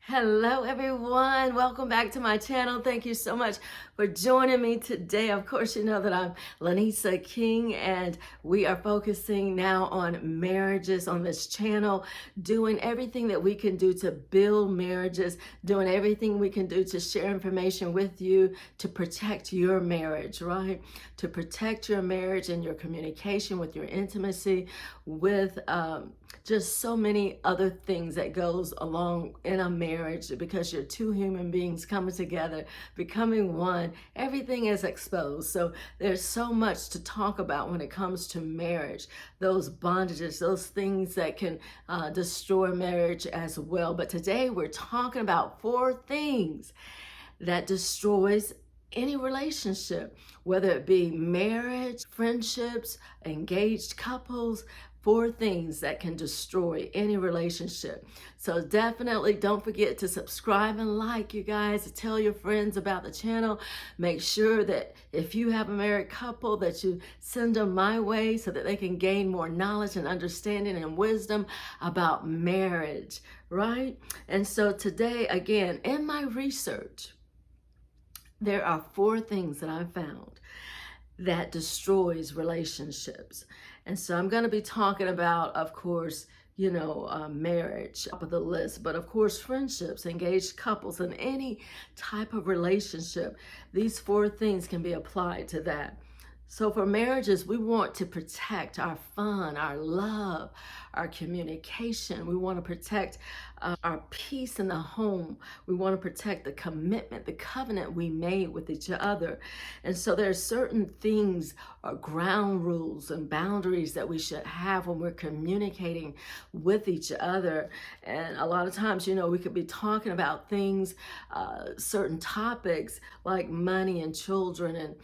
Hello everyone, welcome back to my channel. Thank you so much for joining me today. Of course, you know that I'm Lanisa King and we are focusing now on marriages on this channel, doing everything that we can do to build marriages, doing everything we can do to share information with you to protect your marriage, right? To protect your marriage and your communication with your intimacy, with just so many other things that goes along in a marriage, because you're two human beings coming together, becoming one. Everything is exposed. So there's so much to talk about when it comes to marriage, those bondages, those things that can destroy marriage as well. But today we're talking about 4 things that destroys any relationship, whether it be marriage, friendships, engaged couples. 4 things that can destroy any relationship. So definitely don't forget to subscribe and like, you guys. Tell your friends about the channel. Make sure that if you have a married couple that you send them my way so that they can gain more knowledge and understanding and wisdom about marriage, right? And so today, again, in my research, there are 4 things that I found that destroys relationships. And so I'm going to be talking about, of course, marriage up of the list, but of course, friendships, engaged couples, and any type of relationship. These 4 things can be applied to that. So for marriages, we want to protect our fun, our love, our communication. We want to protect our peace in the home. We want to protect the commitment, the covenant we made with each other. And so there are certain things, ground rules and boundaries that we should have when we're communicating with each other. And a lot of times, we could be talking about things, certain topics like money and children and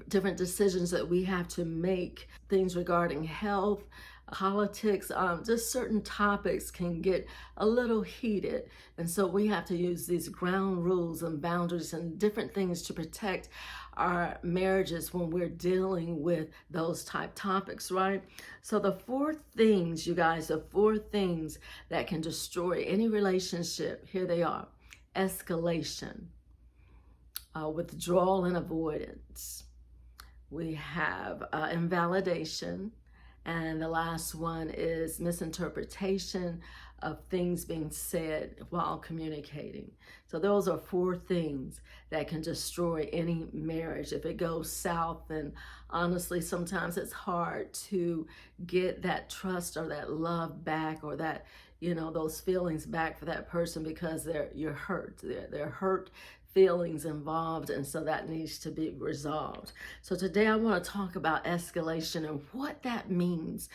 different decisions that we have to make, things regarding health, politics, just certain topics can get a little heated. And so we have to use these ground rules and boundaries and different things to protect our marriages when we're dealing with those type topics, right? So the 4 things, you guys, the 4 things that can destroy any relationship, here they are: escalation, withdrawal and avoidance. We have invalidation. And the last one is misinterpretation of things being said while communicating. So those are 4 things that can destroy any marriage. If it goes south, then honestly, sometimes it's hard to get that trust or that love back, or that, those feelings back for that person, because you're hurt. They're hurt feelings involved, and so that needs to be resolved. So today I want to talk about escalation and what that means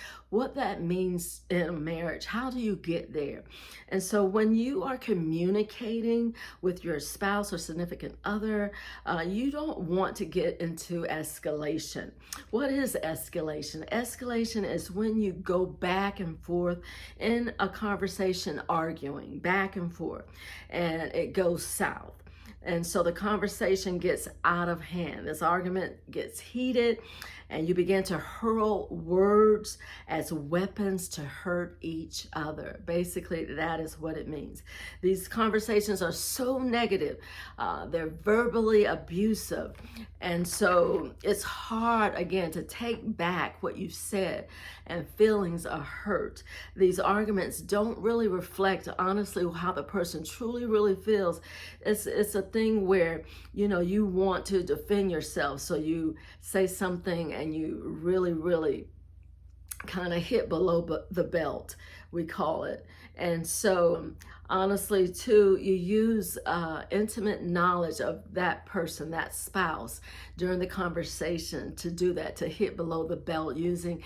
in a marriage. How do you get there? And so when you are communicating with your spouse or significant other, you don't want to get into escalation. What is escalation? Escalation is when you go back and forth in a conversation, arguing back and forth, and it goes south. And so the conversation gets out of hand. This argument gets heated, and you begin to hurl words as weapons to hurt each other. Basically, that is what it means. These conversations are so negative. They're verbally abusive. And so it's hard, again, to take back what you've said, and feelings are hurt. These arguments don't really reflect, honestly, how the person truly, really feels. It's a thing where, you want to defend yourself. So you say something and you really kind of hit below the belt, we call it. And so honestly too, you use intimate knowledge of that person, that spouse, during the conversation to do that, to hit below the belt, using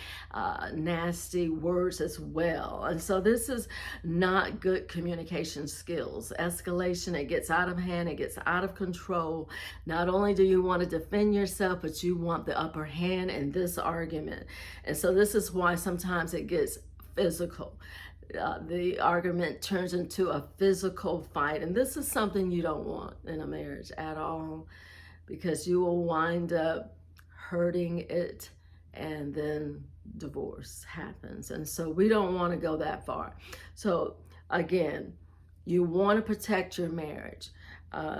nasty words as well. And so this is not good communication skills. Escalation, it gets out of hand, it gets out of control. Not only do you want to defend yourself, but you want the upper hand in this argument. And so this is why sometimes it gets physical. The argument turns into a physical fight, and this is something you don't want in a marriage at all, because you will wind up hurting it, and then divorce happens. And so we don't want to go that far. So again, You want to protect your marriage.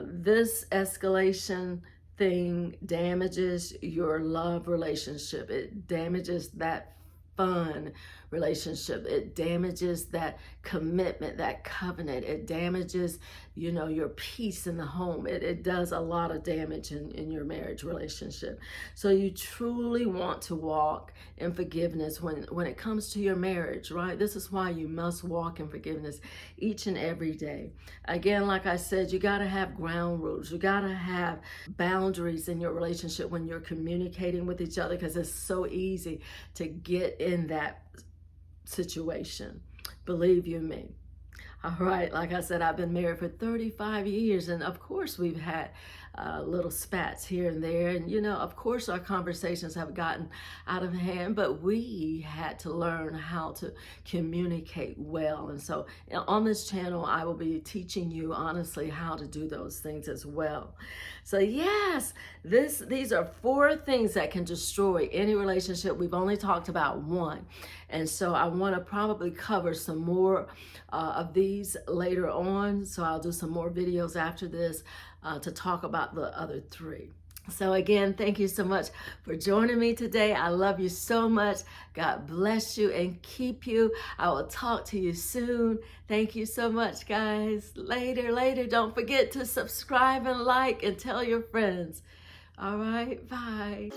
This escalation thing damages your love relationship. It damages that fun relationship. It damages that commitment, that covenant. It damages, your peace in the home. It does a lot of damage in your marriage relationship. So you truly want to walk in forgiveness when it comes to your marriage, right? This is why you must walk in forgiveness each and every day. Again, like I said, you got to have ground rules. You got to have boundaries in your relationship when you're communicating with each other, because it's so easy to get in that situation. Believe you me. All right, like I said, I've been married for 35 years, and of course we've had little spats here and there, and of course our conversations have gotten out of hand, but we had to learn how to communicate well. And so on this channel, I will be teaching you honestly how to do those things as well. So yes, these are 4 things that can destroy any relationship. We've only talked about one, and so I want to probably cover some more of these later on. So I'll do some more videos after this to talk about the other 3. So again, thank you so much for joining me today. I love you so much. God bless you and keep you. I will talk to you soon. Thank you so much, guys. Later. Don't forget to subscribe and like and tell your friends. All right, bye.